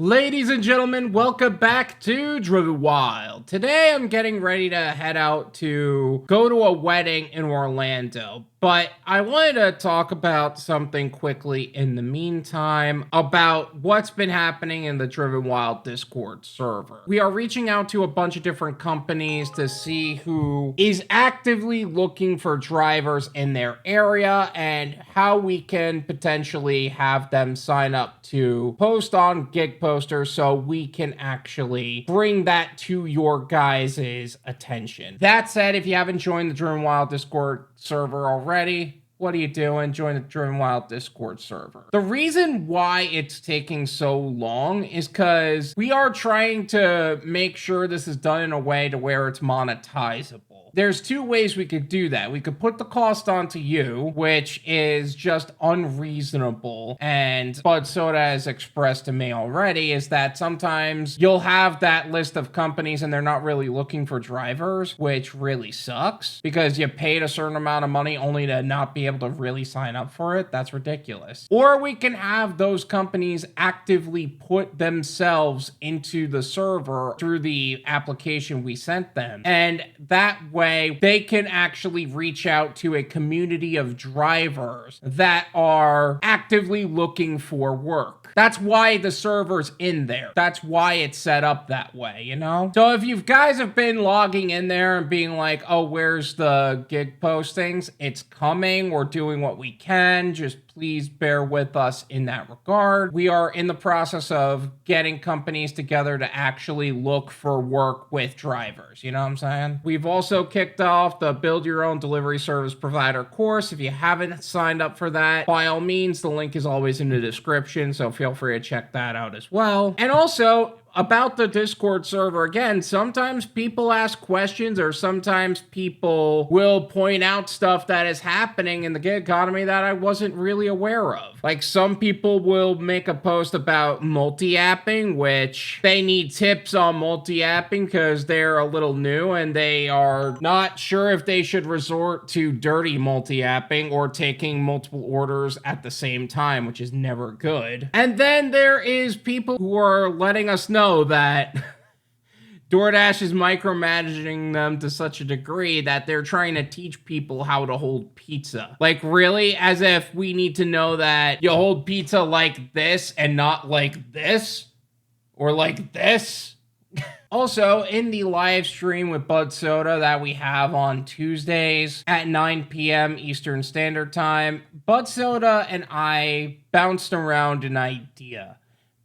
Ladies and gentlemen, welcome back to Driven Wyld. Today I'm getting ready to head out to go to a wedding in Orlando, but I wanted to talk about something quickly in the meantime about what's been happening in the Driven Wyld Discord server. We are reaching out to a bunch of different companies to see who is actively looking for drivers in their area and how we can potentially have them sign up to post on gig posters so we can actually bring that to your guys' attention. That said, if you haven't joined the Driven Wyld Discord server already, what are you doing? Join the Driven Wyld Discord server. The reason why it's taking so long is because we are trying to make sure this is done in a way to where it's monetizable. There's two ways we could do that. We could put the cost onto you, which is just unreasonable. And Bud Soda has expressed to me already is that sometimes you'll have that list of companies and they're not really looking for drivers, which really sucks because you paid a certain amount of money only to not be able to really sign up for it. That's ridiculous. Or we can have those companies actively put themselves into the server through the application we sent them. And that way they can actually reach out to a community of drivers that are actively looking for work. That's why the server's in there. That's why it's set up that way, you know? So if you guys have been logging in there and being like, oh, where's the gig postings? It's coming. We're doing what we can. Just please bear with us in that regard. We are in the process of getting companies together to actually look for work with drivers. You know what I'm saying? We've also kicked off the Build Your Own Delivery Service Provider course. If you haven't signed up for that, by all means, the link is always in the description, so feel free to check that out as well. And also, about the Discord server, again, sometimes people ask questions or sometimes people will point out stuff that is happening in the gig economy that I wasn't really aware of. Like some people will make a post about multi-apping, which they need tips on multi-apping because they're a little new and they are not sure if they should resort to dirty multi-apping or taking multiple orders at the same time, which is never good. And then there is people who are letting us know that Doordash is micromanaging them to such a degree that they're trying to teach people how to hold pizza. Like, really? As if we need to know that you hold pizza like this and not like this? Or like this? Also, in the live stream with Bud Soda that we have on Tuesdays at 9 p.m. Eastern Standard Time, Bud Soda and I bounced around an idea.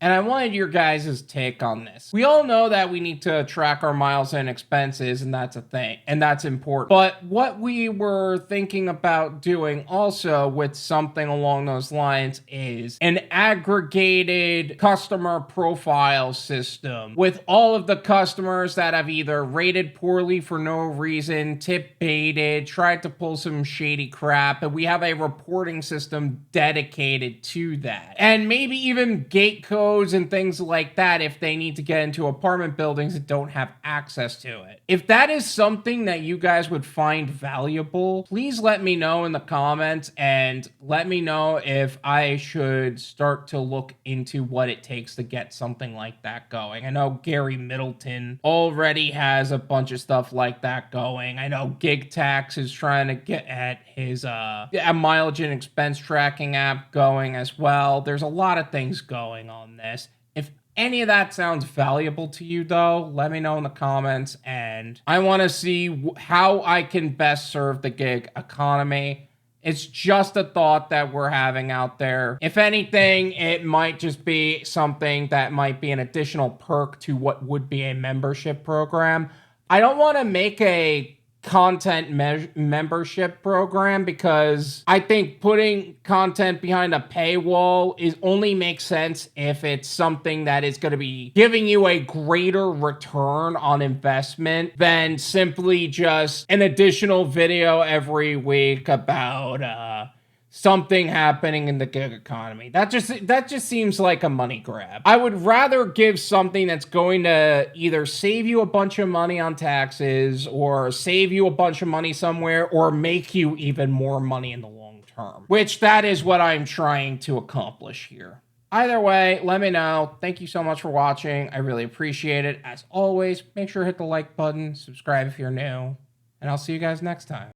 And I wanted your guys' take on this. We all know that we need to track our miles and expenses, and that's a thing, and that's important. But what we were thinking about doing also with something along those lines is an aggregated customer profile system with all of the customers that have either rated poorly for no reason, tip baited, tried to pull some shady crap, and we have a reporting system dedicated to that. And maybe even gate code and things like that if they need to get into apartment buildings that don't have access to it. If that is something that you guys would find valuable, please let me know in the comments and let me know if I should start to look into what it takes to get something like that going. I know Gary Middleton already has a bunch of stuff like that going. I know Gig Tax is trying to get at his mileage and expense tracking app going as well. There's a lot of things going on this. If any of that sounds valuable to you, though, let me know in the comments, and I want to see how I can best serve the gig economy. It's just a thought that we're having out there. If anything, it might just be something that might be an additional perk to what would be a membership program. I don't want to make a content membership program because I think putting content behind a paywall only makes sense if it's something that is going to be giving you a greater return on investment than simply just an additional video every week about something happening in the gig economy. That just seems like a money grab. I would rather give something that's going to either save you a bunch of money on taxes or save you a bunch of money somewhere or make you even more money in the long term, which that is what I'm trying to accomplish here. Either way, let me know. Thank you so much for watching. I really appreciate it. As always, make sure to hit the like button, subscribe if you're new, and I'll see you guys next time.